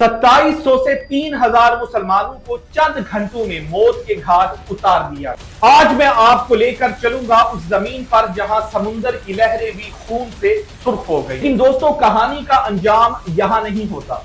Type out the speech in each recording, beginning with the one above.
2700 से 3000 मुसलमानों को चंद घंटों में मौत के घाट उतार दिया। आज मैं आपको लेकर चलूंगा उस जमीन पर जहां समुंदर की लहरें भी खून से सुर्ख हो गई। लेकिन दोस्तों, कहानी का अंजाम यहां नहीं होता।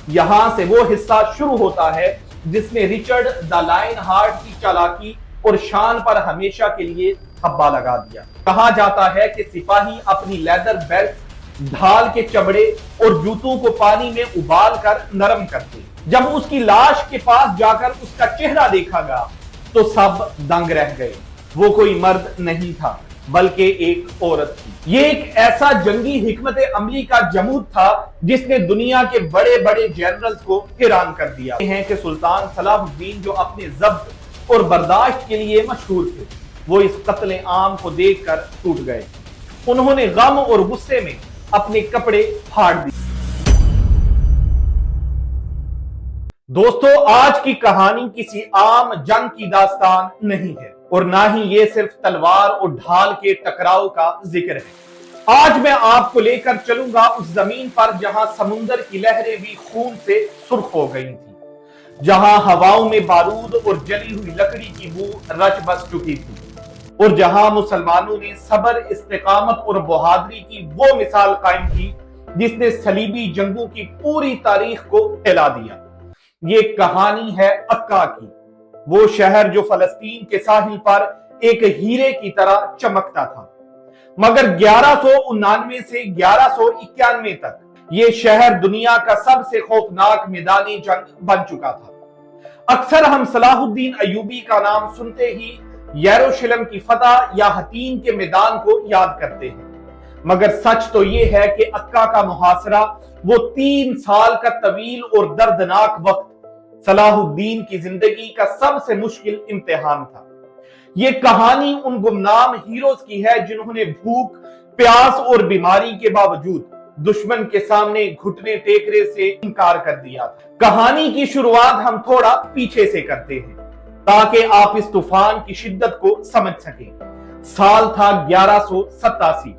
यहां से वो हिस्सा शुरू होता है जिसमें रिचर्ड द लायन हार्ट की चालाकी और शान पर हमेशा के लिए धब्बा लगा दिया। कहा जाता है कि सिपाही अपनी लेदर बेल्ट, ढाल के चमड़े और जूतों को पानी में उबाल कर नरम करते। जब उसकी लाश के पास जाकर उसका चेहरा देखा गया तो सब दंग रह गए। वो कोई मर्द नहीं था बल्कि एक औरत थी। ये एक ऐसा जंगी हिकमत अमली का जमूद था जिसने दुनिया के बड़े बड़े जनरल्स को हैरान कर दिया है कि सुल्तान सलाहुद्दीन, जो अपने जब्त और बर्दाश्त के लिए मशहूर थे, वो इस कत्ले आम को देखकर टूट गए। उन्होंने गम और गुस्से में अपने कपड़े फाड़ दिए। दोस्तों, आज की कहानी किसी आम जंग की दास्तान नहीं है और ना ही ये सिर्फ तलवार और ढाल के टकराव का जिक्र है। आज मैं आपको लेकर चलूंगा उस जमीन पर जहां समुंदर की लहरें भी खून से सुर्ख हो गई थी, जहां हवाओं में बारूद और जली हुई लकड़ी की बू रच बस चुकी थी और जहां मुसलमानों ने सब्र, इस्तिकामत और बहादुरी की वो मिसाल कायम की जिसने सलीबी जंगों की पूरी तारीख को हिला दिया। ये कहानी है अक्का की, वो शहर जो फलस्तीन के साहिल पर एक हीरे की तरह चमकता था। मगर 1199 से 1191 तक ये शहर दुनिया का सबसे खौफनाक मैदानी जंग बन चुका था। अक्सर हम सलाहुद्दीन अय्यूबी का नाम सुनते ही यरूशलेम की फतह या हतीन के मैदान को याद करते हैं, मगर सच तो यह है कि अक्का का मुहासरा, वो 3 साल का तवील और दर्दनाक वक्त, सलाहुद्दीन की जिंदगी का सबसे मुश्किल इम्तिहान था। यह कहानी उन गुमनाम हीरोज की है जिन्होंने भूख, प्यास और बीमारी के बावजूद दुश्मन के सामने घुटने टेकने से इनकार कर दिया था। कहानी की शुरुआत हम थोड़ा पीछे से करते हैं ताकि आप इस तूफान की शिद्दत को समझ सकें। साल था 1187।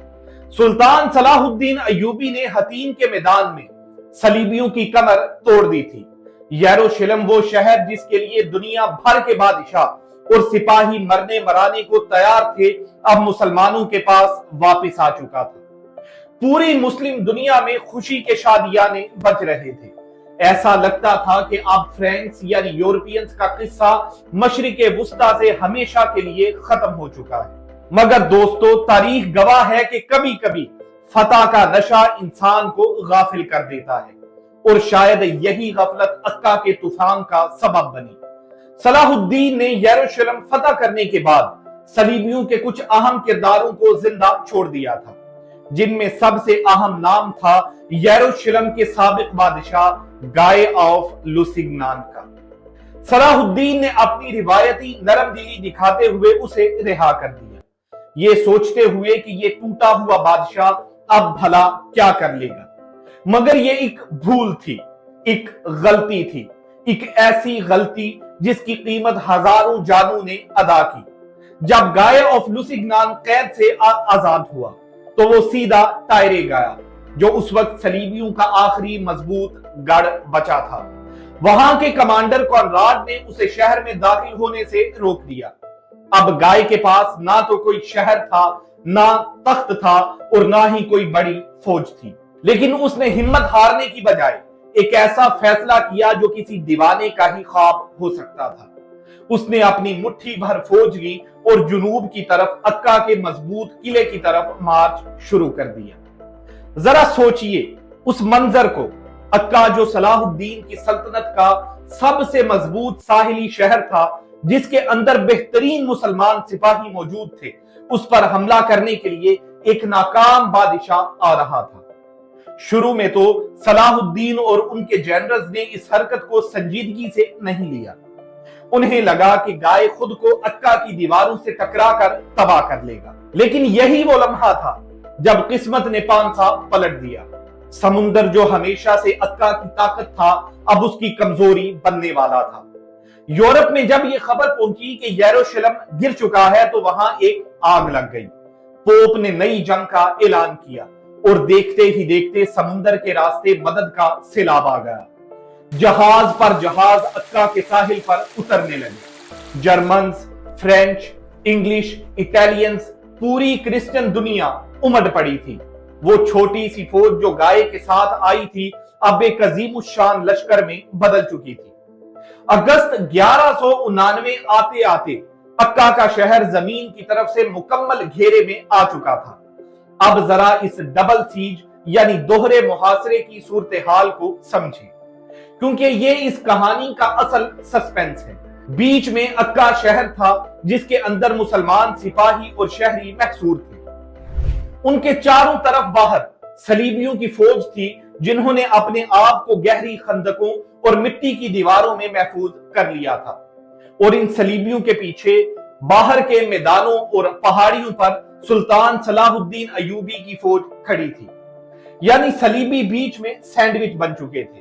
सुल्तान सलाहुद्दीन अय्यूबी ने हतीन के मैदान में सलीबियों की कमर तोड़ दी थी। यरूशलेम, वो शहर जिसके लिए दुनिया भर के बादशाह और सिपाही मरने मराने को तैयार थे, अब मुसलमानों के पास वापस आ चुका था। पूरी मुस्लिम दुनिया में खुशी के शादियाने बज रहे थे। ऐसा लगता था कि अब फ्रेंच यानी यूरोपियंस का किस्सा मशरिके वुस्ता से हमेशा के लिए खत्म हो चुका है। मगर दोस्तों, तारीख गवाह है कि कभी कभी फतह का नशा इंसान को गाफिल कर देता है और शायद यही गफलत अक्का के तूफान का सबब बनी। सलाहुद्दीन ने यरूशलेम फतह करने के बाद सलीबियों के कुछ अहम किरदारों को जिंदा छोड़ दिया था, जिनमें सबसे अहम नाम था यरूशलेम के साबिक बादशाह गाय ऑफ लुसिग्नान का। सलाहुद्दीन ने अपनी रिवायती नरम दिली दिखाते हुए उसे रिहा कर दिया, ये सोचते हुए कि ये टूटा हुआ बादशाह अब भला क्या कर लेगा। मगर ये एक भूल थी, एक गलती थी, एक ऐसी गलती जिसकी कीमत हजारों जानों ने अदा की। जब गाय ऑफ लुसिग्नान कैद से आजाद हुआ तो वो सीधा टायरे गया, जो उस वक्त सलीबियों का आखिरी मजबूत गढ़ बचा था। वहां के कमांडर कॉनराड ने उसे शहर में दाखिल होने से रोक दिया। अब गाय के पास ना तो कोई शहर था, ना तख्त था और ना ही कोई बड़ी फौज थी। लेकिन उसने हिम्मत हारने की बजाय एक ऐसा फैसला किया जो किसी दीवाने का ही ख्वाब हो सकता था। उसने अपनी मुट्ठी भर फौज ली और जुनूब की तरफ अक्का के मजबूत किले की तरफ मार्च शुरू कर दिया। जरा सोचिए उस मंजर को। अक्का, जो सलाहुद्दीन की सल्तनत का सबसे मजबूत साहिली शहर था, जिसके अंदर बेहतरीन मुसलमान सिपाही मौजूद थे, उस पर हमला करने के लिए एक नाकाम बादशाह आ रहा था। शुरू में तो सलाहुद्दीन और उनके जनरल्स ने इस हरकत को संजीदगी से नहीं लिया। उन्हें लगा कि गाय खुद को अक्का की दीवारों से टकराकर तबाह कर लेगा। लेकिन यही वो लम्हा था जब किस्मत ने पांसा पलट दिया। समुंदर, जो हमेशा से अक्का की ताकत था, अब उसकी कमजोरी बनने वाला था। यूरोप में जब यह खबर पहुंची कि यरूशलेम गिर चुका है तो वहां एक आग लग गई। पोप ने नई जंग का ऐलान किया और देखते ही देखते समुंदर के रास्ते मदद का सैलाब आ गया। जहाज पर जहाज अक्का के साहिल पर उतरने लगे। जर्मन्स, फ्रेंच, इंग्लिश, इटालियंस, पूरी क्रिश्चियन दुनिया उमड़ पड़ी थी। वो छोटी सी फौज जो गाय के साथ आई थी अब एक अजीमुशान लश्कर में बदल चुकी थी। अगस्त 1199 आते आते अक्का का शहर जमीन की तरफ से मुकम्मल घेरे में आ चुका था। अब जरा इस डबल सीज यानी दोहरे मुहासरे की सूरत हाल को समझें, क्योंकि ये इस कहानी का असल सस्पेंस है। बीच में अक्का शहर था जिसके अंदर मुसलमान सिपाही और शहरी महसूर थे। उनके चारों तरफ बाहर सलीबियों की फौज थी जिन्होंने अपने आप को गहरी खंदकों और मिट्टी की दीवारों में महफूज कर लिया था, और इन सलीबियों के पीछे बाहर के मैदानों और पहाड़ियों पर सुल्तान सलाहुद्दीन अयूबी की फौज खड़ी थी। यानी सलीबी बीच में सैंडविच बन चुके थे।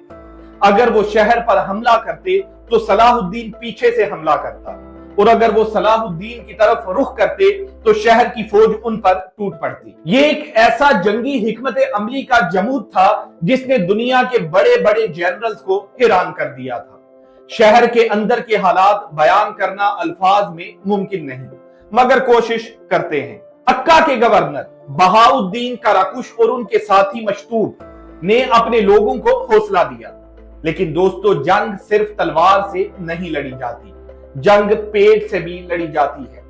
अगर वो शहर पर हमला करते तो सलाहुद्दीन पीछे से हमला करता, और अगर वो सलाहुद्दीन की तरफ रुख करते तो शहर की फौज उन पर टूट पड़ती। ये एक ऐसा जंगी हिकमत अमली का जमूद था जिसने दुनिया के बड़े बड़े जनरल्स को हैरान कर दिया था। शहर के अंदर के हालात बयान करना अल्फाज में मुमकिन नहीं, मगर कोशिश करते हैं। अक्का के गवर्नर बहाउद्दीन कराकुश और उनके साथी मशतूब ने अपने लोगों को हौसला दिया। लेकिन दोस्तों, जंग सिर्फ तलवार से नहीं लड़ी जाती, जंग पेट से भी लड़ी जाती है।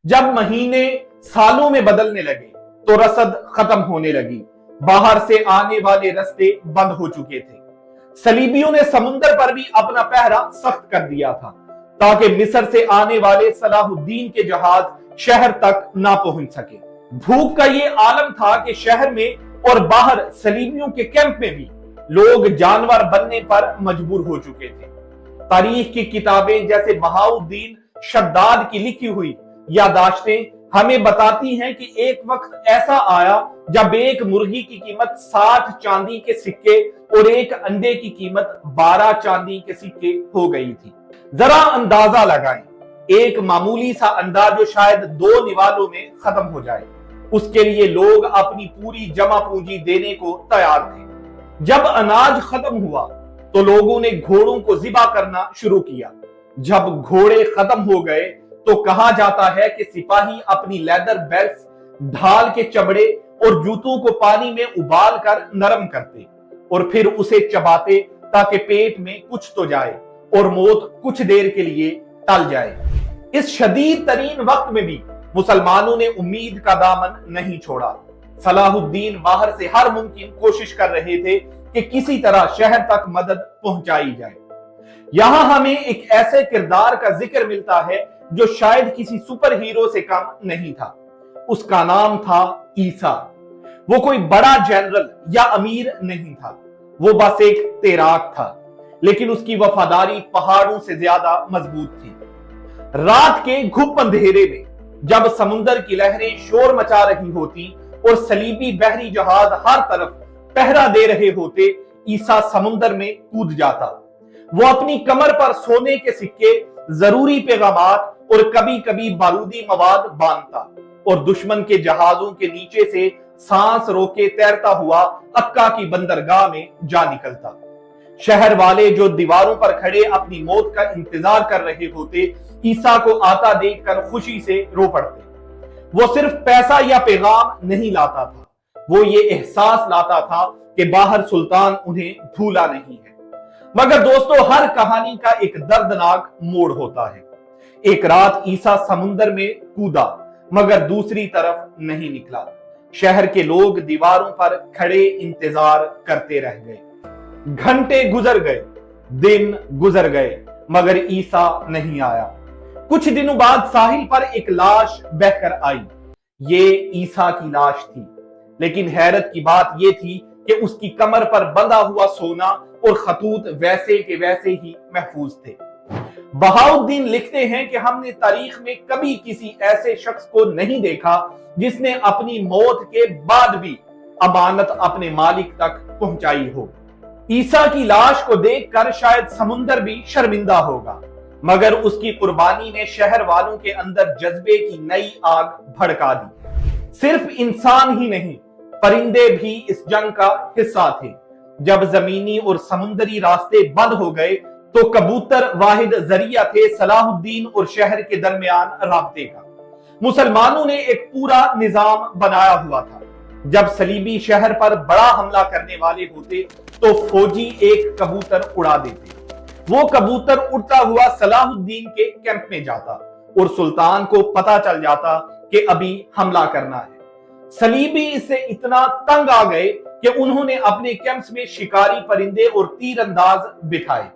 जब महीने सालों में बदलने लगे तो रसद खत्म होने लगी। बाहर से आने वाले रास्ते बंद हो चुके थे। सलीबियों ने समुद्र पर भी अपना पहरा सख्त कर दिया था ताकि मिस्र से आने वाले सलाहुद्दीन के जहाज शहर तक ना पहुंच सके। भूख का ये आलम था कि शहर में और बाहर सलीबियों के कैंप में भी लोग जानवर बनने पर मजबूर हो चुके थे। तारीख की किताबें जैसे बहाउद्दीन शद्दाद की लिखी हुई यादाश्तें हमें बताती हैं कि एक वक्त ऐसा आया जब एक मुर्गी की कीमत 60 चांदी के सिक्के और एक अंडे की कीमत 12 चांदी के सिक्के हो गई थी। जरा अंदाजा लगाएं, एक मामूली सा अंडा जो शायद 2 निवालों में खत्म हो जाए, उसके लिए लोग अपनी पूरी जमा पूंजी देने को तैयार थे। जब अनाज खत्म हुआ तो लोगों ने घोड़ों को ज़िबा करना शुरू किया। जब घोड़े खत्म हो गए तो कहा जाता है कि सिपाही अपनी लेदर बेल्ट्स, ढाल के चमड़े और जूतों को पानी में उबाल कर नरम करते और फिर उसे चबाते ताकि पेट में कुछ तो जाए और मौत कुछ देर के लिए टल जाए। इस शदीद तरीन वक्त में भी मुसलमानों ने उम्मीद का दामन नहीं छोड़ा। सलाहुद्दीन बाहर से हर मुमकिन कोशिश कर रहे थे कि किसी तरह शहर तक मदद पहुंचाई जाए। यहां हमें एक ऐसे किरदार का जिक्र मिलता है जो शायद किसी सुपर हीरो से कम नहीं था। उसका नाम था ईसा। वो कोई बड़ा जनरल या अमीर नहीं था, वो बस एक तैराक था, लेकिन उसकी वफादारी पहाड़ों से ज्यादा मजबूत थी। रात के घुप अंधेरे में जब समुद्र की लहरें शोर मचा रही होती और सलीबी बहरी जहाज हर तरफ पहरा दे रहे होते, ईसा समुद्र में कूद जाता। वो अपनी कमर पर सोने के सिक्के, जरूरी पैगामात और कभी कभी बारूदी मवाद बांधता और दुश्मन के जहाजों के नीचे से सांस रोके तैरता हुआ अक्का की बंदरगाह में जा निकलता। शहर वाले जो दीवारों पर खड़े अपनी मौत का इंतजार कर रहे होते, ईसा को आता देखकर खुशी से रो पड़ते। वो सिर्फ पैसा या पैगाम नहीं लाता था, वो ये एहसास लाता था कि बाहर सुल्तान उन्हें भूला नहीं है। मगर दोस्तों, हर कहानी का एक दर्दनाक मोड़ होता है। एक रात ईसा समुद्र में कूदा मगर दूसरी तरफ नहीं निकला। शहर के लोग दीवारों पर खड़े इंतजार करते रह गए। घंटे गुजर गए, दिन गुजर गए, मगर ईसा नहीं आया। कुछ दिनों बाद साहिल पर एक लाश बहकर आई। ये ईसा की लाश थी, लेकिन हैरत की बात यह थी कि उसकी कमर पर बंधा हुआ सोना और खतूत वैसे के वैसे ही महफूज थे। बहाउद्दीन लिखते हैं कि हमने तारीख में कभी किसी ऐसे शख्स को नहीं देखा जिसने अपनी मौत के बाद भी अमानत अपने मालिक तक पहुंचाई हो। ईसा की लाश को देखकर शायद समुंदर भी शर्मिंदा होगा, मगर उसकी कुर्बानी ने शहर वालों के अंदर जज्बे की नई आग भड़का दी। सिर्फ इंसान ही नहीं, परिंदे भी इस जंग का हिस्सा थे। जब जमीनी और समुद्री रास्ते बंद हो गए तो कबूतर वाहिद जरिया थे सलाहुद्दीन और शहर के दरमियान राब्ते का। मुसलमानों ने एक पूरा निजाम बनाया हुआ था। जब सलीबी शहर पर बड़ा हमला करने वाले होते तो फौजी एक कबूतर उड़ा देते। वो कबूतर उड़ता हुआ सलाहुद्दीन के कैंप में जाता और सुल्तान को पता चल जाता कि अभी हमला करना है। सलीबी इससे इतना तंग आ गए कि उन्होंने अपने कैंप्स में शिकारी परिंदे और तीरंदाज बिठाए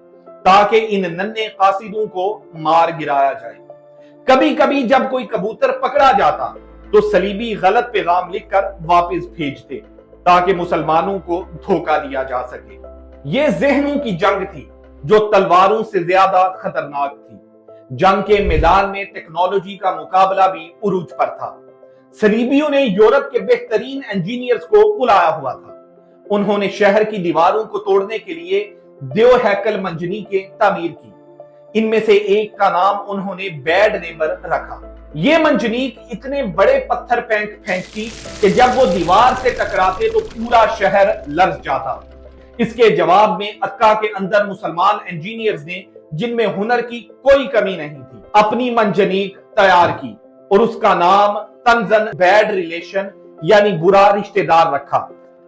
ताकि इन नन्हे कासिदों को मार गिराया जाए। कभी कभी जब कोई कबूतर पकड़ा जाता तो सलीबी गलत पैगाम लिखकर वापस भेजते ताकि मुसलमानों को धोखा दिया जा सके। ये जहनों की जंग थी जो तलवारों से ज्यादा खतरनाक थी। जंग के मैदान में टेक्नोलॉजी का मुकाबला भी उरूज पर था। सलीबियों ने यूरोप के बेहतरीन इंजीनियर्स को बुलाया हुआ था। उन्होंने शहर की दीवारों को तोड़ने के लिए देव हैकल मंजनीकें तामीर की। इनमें से एक का नाम उन्होंने बैड नेबर रखा। ये मंजनीक इतने बड़े पत्थर फेंकती कि जब वो दीवार से टकराते तो पूरा शहर लर्ज जाता। इसके जवाब में अक्का के अंदर मुसलमान इंजीनियर्स ने, जिनमें हुनर की कोई कमी नहीं थी, अपनी मंजनीक तैयार की और उसका नाम तंजन बैड रिलेशन यानी बुरा रिश्तेदार रखा।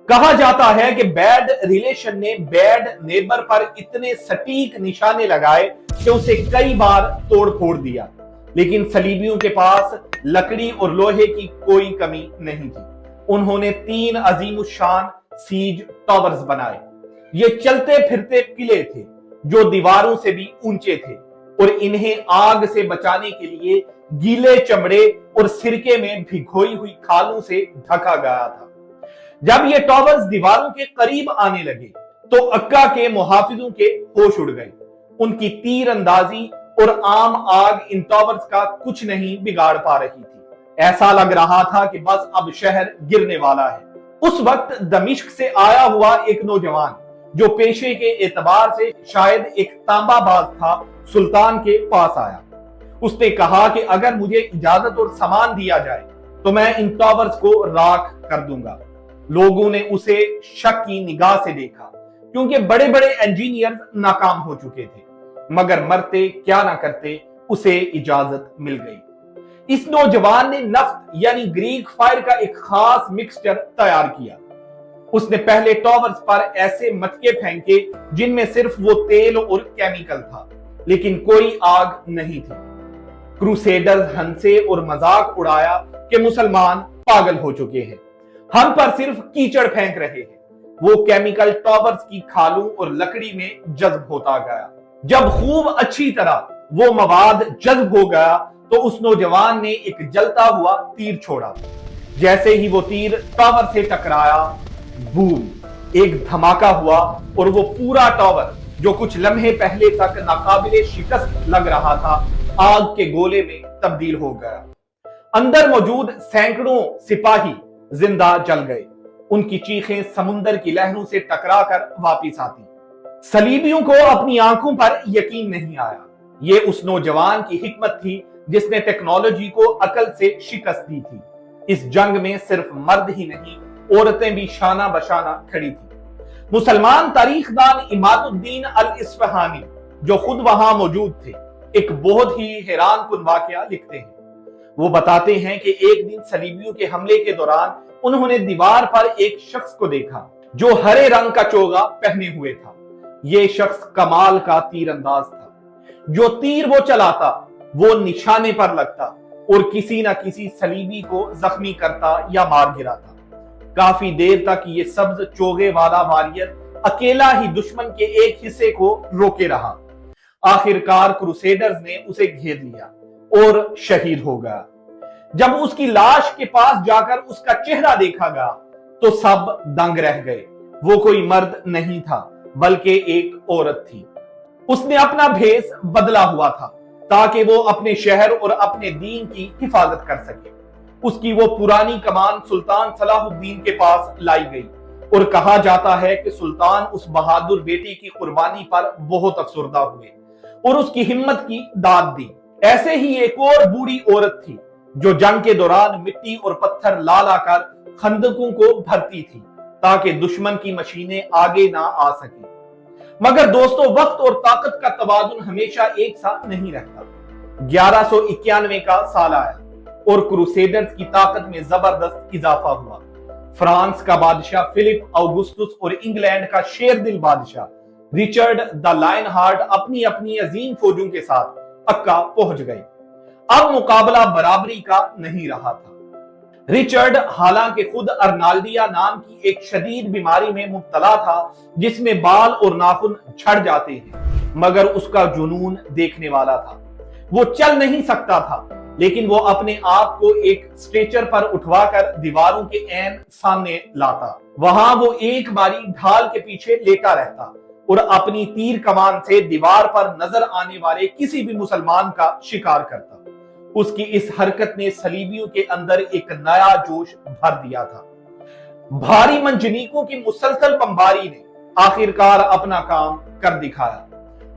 कहा जाता है कि बैड रिलेशन ने बैड नेबर पर इतने सटीक निशाने लगाए कि उसे कई बार तोड़ फोड़ दिया, लेकिन सलीबियों के पास लकड़ी और लोहे की कोई कमी नहीं थी। उन्होंने 3 अजीमुशान सीज टावर्स बनाए। ये चलते फिरते किले थे जो दीवारों से भी ऊंचे थे और इन्हें आग से बचाने के लिए गीले चमड़े और सिरके में भिगोई हुई खालों से ढका गया था। जब ये टावर्स दीवारों के करीब आने लगे तो अक्का के मुहाफिजों के होश उड़ गए। उनकी तीर अंदाजी और आम आग इन टावर्स का कुछ नहीं बिगाड़ पा रही थी। ऐसा लग रहा था कि बस अब शहर गिरने वाला है। उस वक्त दमिश्क से आया हुआ एक नौजवान जो पेशे के एतबार से शायद एक तांबाबाज था, सुल्तान के पास आया। उसने कहा कि अगर मुझे इजाजत और सामान दिया जाए तो मैं इन टावर्स को राख कर दूंगा। लोगों ने उसे शक की निगाह से देखा क्योंकि बड़े बड़े इंजीनियर नाकाम हो चुके थे, मगर मरते क्या ना करते उसे इजाजत मिल गई। इस नौजवान ने नफ्त यानी ग्रीक फायर का एक खास मिक्सचर तैयार किया। उसने पहले टावर्स पर ऐसे मटके फेंके जिनमें सिर्फ वो तेल और केमिकल था, लेकिन कोई आग नहीं थी। क्रूसेडर्स हंसे और मजाक उड़ाया कि मुसलमान पागल हो चुके हैं, हम पर सिर्फ कीचड़ फेंक रहे हैं। वो केमिकल टावर्स की खालों और लकड़ी में जज्ब होता गया। जब खूब अच्छी तरह वो मवाद जज्ब हो गया तो उस नौजवान ने एक जलता हुआ तीर छोड़ा। जैसे ही वो तीर टावर से टकराया, बूम, एक धमाका हुआ और वो पूरा टावर जो कुछ लम्हे पहले तक नाकाबिले शिकस्त लग रहा था, आग के गोले में तब्दील हो गया। अंदर मौजूद सैकड़ों सिपाही जिंदा जल गए। उनकी चीखें समुंदर की लहरों से टकराकर वापस आती। सलीबियों को अपनी आंखों पर यकीन नहीं आया। ये उस नौजवान की हिकमत थी जिसने टेक्नोलॉजी को अकल से शिकस्त दी थी। इस जंग में सिर्फ मर्द ही नहीं, औरतें भी शाना बशाना खड़ी थी। मुसलमान तारीखदान इमादुद्दीन अल इस्फहानी, जो खुद वहां मौजूद थे, एक बहुत ही हैरान कुन वाकया लिखते हैं। वो बताते हैं कि एक दिन सलीबियों के हमले के दौरान उन्होंने दीवार पर एक शख्स को देखा जो हरे रंग का चोगा पहने हुए था। ये शख्स कमाल का तीरंदाज था। जो तीर वो चलाता वो निशाने पर लगता और किसी न किसी सलीबी को जख्मी करता या मार गिराता। काफी देर तक ये सब्ज चोगे वाला वॉरियर अकेला ही दुश्मन के एक हिस्से को रोके रहा। आखिरकार क्रूसेडर्स ने उसे घेर लिया और शहीद हो गया। जब उसकी लाश के पास जाकर उसका चेहरा देखा गया तो सब दंग रह गए। वो कोई मर्द नहीं था बल्कि एक औरत थी। उसने अपना भेष बदला हुआ था ताकि वो अपने शहर और अपने दीन की हिफाजत कर सके। उसकी वो पुरानी कमान सुल्तान सलाहुद्दीन के पास लाई गई और कहा जाता है कि सुल्तान उस बहादुर बेटी की कुर्बानी पर बहुत अफसरदा हुए और उसकी हिम्मत की दाद दी। ऐसे ही एक और बूढ़ी औरत थी जो जंग के दौरान मिट्टी और पत्थर ला लाकर खंदकों को भरती थी ताकि दुश्मन की मशीनें आगे ना आ सके। मगर दोस्तों, वक्त और ताकत का तवाजुन हमेशा एक साथ नहीं रहता। 1191 का साल आया और क्रूसेडर्स की ताकत में जबरदस्त इजाफा हुआ। फ्रांस का बादशाह फिलिप ऑगस्टस और इंग्लैंड का शेरदिल बादशाह रिचर्ड द लायन हार्ट अपनी अपनी अजीम फौजों के साथ अक्का पहुंच गए। अब मुकाबला बराबरी का नहीं रहा था। रिचर्ड हालांकि खुद अर्नाल्डिया नाम की एक शदीद बीमारी में मुब्तला था, जिसमें बाल और नाखून झड़ जाते हैं, मगर उसका जुनून देखने वाला था। वो चल नहीं सकता था, लेकिन वो अपने आप को एक स्ट्रेचर पर उठवाकर दीवारों के ऐन सामने लाता। वहां वो एक बारी ढाल के पीछे लेटा रहता और अपनी तीर कमान से दीवार पर नजर आने वाले किसी भी मुसलमान का शिकार करता। उसकी इस हरकत ने सलीबियों के अंदर एक नया जोश भर दिया था। भारी मंजनीकों की मुसलसल बमबारी ने आखिरकार अपना काम कर दिखाया।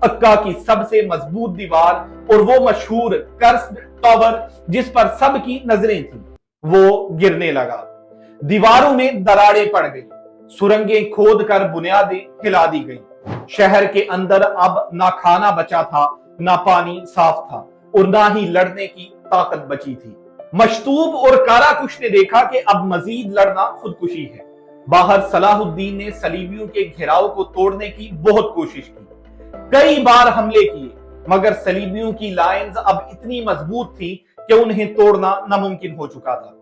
अक्का की सबसे मजबूत दीवार और वो मशहूर कर्स्ड टावर जिस पर सबकी नजरें थी, वो गिरने लगा। दीवारों में दरारें पड़ गई, सुरंगें खोद कर बुनियादें हिला दी गई। शहर के अंदर अब ना खाना बचा था, ना पानी साफ था और ना ही लड़ने की ताकत बची थी। मशतूब और काराकुश ने देखा कि अब मजीद लड़ना खुदकुशी है। बाहर सलाहुद्दीन ने सलीबियों के घेराव को तोड़ने की बहुत कोशिश की। कई बार हमले किए, मगर सलीबियों की लाइंस अब इतनी मजबूत थी कि उन्हें तोड़ना नामुमकिन हो चुका था।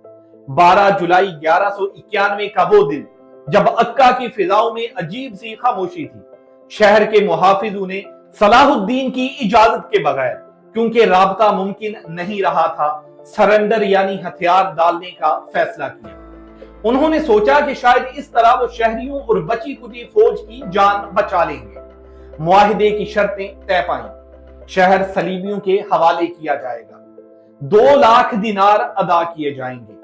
12 जुलाई 1191 का वो दिन जब अक्का की फिजाओं में अजीब सी खामोशी थी। शहर के मुहाफिजों ने सलाहुद्दीन की इजाजत के बगैर, क्योंकि राबता मुमकिन नहीं रहा था, सरेंडर यानी हथियार डालने का फैसला किया। उन्होंने सोचा कि शायद इस तरह वो शहरियों और बची कुची फौज की जान बचा लेंगे। मुआहिदे की शर्तें तय पाई। शहर सलीबियों के हवाले किया जाएगा, 2 लाख दिनार अदा किए जाएंगे।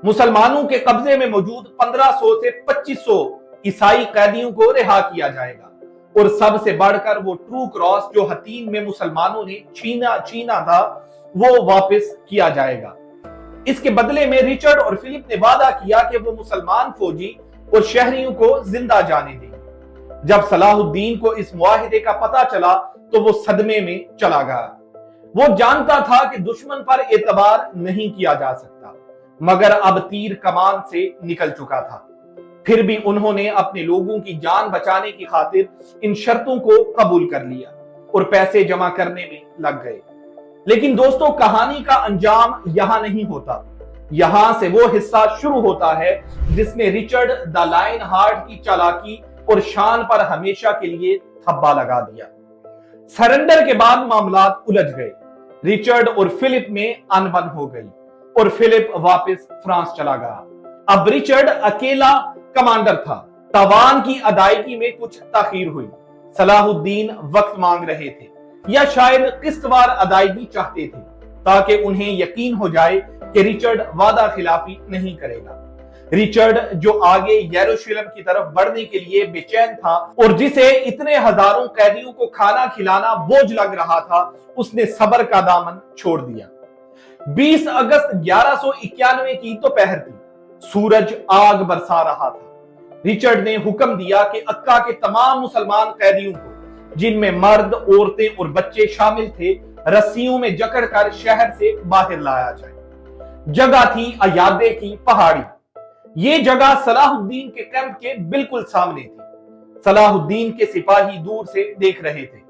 मुसलमानों के कब्जे में मौजूद 1500 से 2500 ईसाई कैदियों को रिहा किया जाएगा और सबसे बढ़कर वो ट्रू क्रॉस जो हतीम में मुसलमानों ने छीना था, वो वापस किया जाएगा। इसके बदले में रिचर्ड और फिलिप ने वादा किया कि वो मुसलमान फौजी और शहरियों को जिंदा जाने देंगे। जब सलाहुद्दीन को इस मुआहिदे का पता चला तो वो सदमे में चला गया। वो जानता था कि दुश्मन पर एतबार नहीं किया जा सकता, मगर अब तीर कमान से निकल चुका था। फिर भी उन्होंने अपने लोगों की जान बचाने की खातिर इन शर्तों को कबूल कर लिया और पैसे जमा करने में लग गए। लेकिन दोस्तों, कहानी का अंजाम यहां नहीं होता। यहां से वो हिस्सा शुरू होता है जिसने रिचर्ड द लायन हार्ट की चालाकी और शान पर हमेशा के लिए थप्पा लगा दिया। सरेंडर के बाद मामलात उलझ गए। रिचर्ड और फिलिप में अनबन हो गई और फिलिप वापस फ्रांस चला गया। अब रिचर्ड अकेला कमांडर था। तवान की अदायगी में कुछ ताखीर हुई। सलाहुद्दीन वक्त मांग रहे थे या शायद किस्तवार अदायगी चाहते थे, ताकि उन्हें यकीन हो जाए कि रिचर्ड वादा खिलाफी नहीं करेगा। रिचर्ड, जो आगे यरूशलेम की तरफ बढ़ने के लिए बेचैन था और जिसे इतने हजारों कैदियों को खाना खिलाना बोझ लग रहा था, उसने सब्र का दामन छोड़ दिया। 20 अगस्त 1191 की दोपहर थी। सूरज आग बरसा रहा था। रिचर्ड ने हुक्म दिया कि अक्का के तमाम मुसलमान कैदियों को, जिनमें मर्द, औरतें और बच्चे शामिल थे, रस्सियों में जकड़कर शहर से बाहर लाया जाए। जगह थी अयादे की पहाड़ी। ये जगह सलाहुद्दीन के कैंप के बिल्कुल सामने थी। सलाहुद्दीन के सिपाही दूर से देख रहे थे,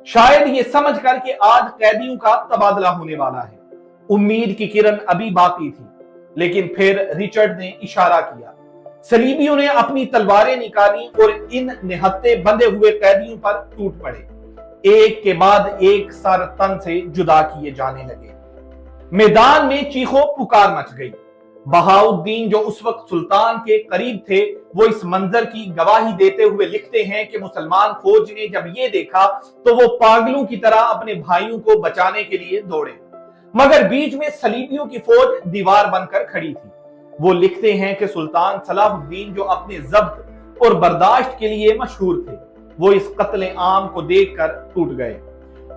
शायद ये समझकर कि आज कैदियों का तबादला होने वाला है। उम्मीद की किरण अभी बाकी थी, लेकिन फिर रिचर्ड ने इशारा किया। सलीबियों ने अपनी तलवारें निकाली और इन निहत्थे बंधे हुए कैदियों पर टूट पड़े। एक के बाद एक सर तन से जुदा किए जाने लगे। मैदान में चीखों पुकार मच गई। बहाउद्दीन, जो उस वक्त सुल्तान के करीब थे, वो इस मंजर की गवाही देते हुए लिखते हैं कि मुसलमान फौज ने जब ये देखा तो वो पागलों की तरह अपने भाइयों को बचाने के लिए दौड़े, मगर बीच में सलीबियों की फौज दीवार बनकर खड़ी थी। वो लिखते हैं कि सुल्तान सलाहुद्दीन, जो अपने जब्त और बर्दाश्त के लिए मशहूर थे, वो इस कत्ले आम को देखकर टूट गए।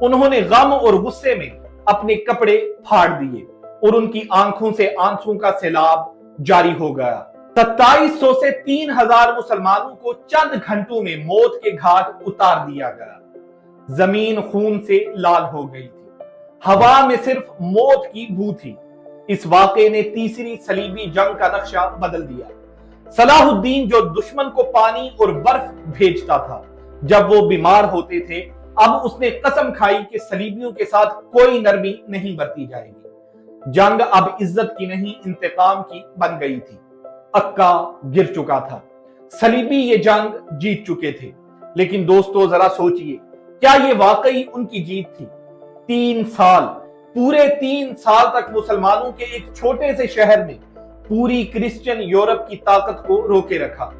उन्होंने गम और गुस्से में अपने कपड़े फाड़ दिए और उनकी आंखों से आंसुओं का सैलाब जारी हो गया। 2700 से 3000 मुसलमानों को चंद घंटों में मौत के घाट उतार दिया गया। जमीन खून से लाल हो गई थी, हवा में सिर्फ मौत की बू थी। इस वाक़े ने तीसरी सलीबी जंग का नक्शा बदल दिया। सलाहुद्दीन जो दुश्मन को पानी और बर्फ भेजता था जब वो बीमार होते थे, अब उसने कसम खाई कि सलीबियों के साथ कोई नरमी नहीं बरती जाएगी। जंग अब इज्जत की नहीं, इंतकाम की बन गई थी। अक्का गिर चुका था, सलीबी ये जंग जीत चुके थे। लेकिन दोस्तों जरा सोचिए, क्या ये वाकई उनकी जीत थी? 3 साल, पूरे 3 साल तक मुसलमानों के एक छोटे से शहर में पूरी क्रिश्चियन यूरोप की ताकत को रोके रखा।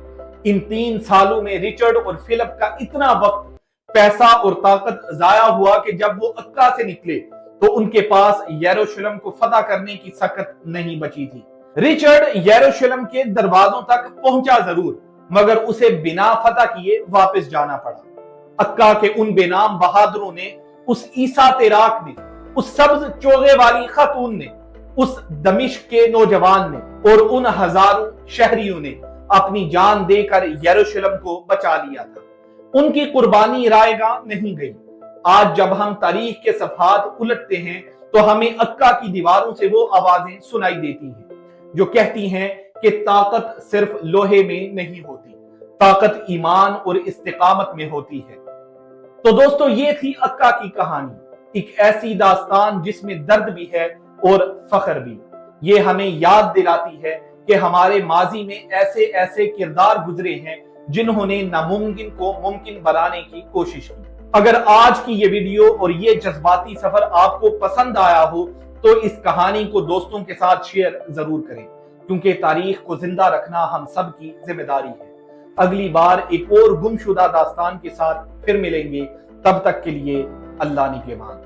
इन 3 सालों में रिचर्ड और फिलिप का इतना वक्त, पैसा और ताकत जाया हुआ कि जब वो अक्का से निकले तो उनके पास यरूशलेम को फतह करने की सकत नहीं बची थी। रिचर्ड यरूशलेम के दरवाजों तक पहुंचा जरूर, मगर उसे बिना फतह किए वापस जाना पड़ा। अक्का के उन बेनाम बहादुरों ने, उस ईसा तेराक ने, उस सब्ज चोगे वाली खातून ने, उस दमिश्क के नौजवान ने और उन हजारों शहरियों ने अपनी जान देकर यरूशलेम को बचा लिया था। उनकी कुर्बानी रायगा नहीं गई। आज जब हम तारीख के सफात उलटते हैं तो हमें अक्का की दीवारों से वो आवाजें सुनाई देती हैं जो कहती हैं कि ताकत सिर्फ लोहे में नहीं होती, ताकत ईमान और इस्तिकामत में होती है। तो दोस्तों, ये थी अक्का की कहानी, एक ऐसी दास्तान जिसमें दर्द भी है और फख्र भी। ये हमें याद दिलाती है कि हमारे माजी में ऐसे ऐसे किरदार गुजरे हैं जिन्होंने नामुमकिन को मुमकिन बनाने की कोशिश की। अगर आज की ये वीडियो और ये जज्बाती सफर आपको पसंद आया हो तो इस कहानी को दोस्तों के साथ शेयर जरूर करें, क्योंकि तारीख को जिंदा रखना हम सब की जिम्मेदारी है। अगली बार एक और गुमशुदा दास्तान के साथ फिर मिलेंगे, तब तक के लिए अल्लाह निगहबान।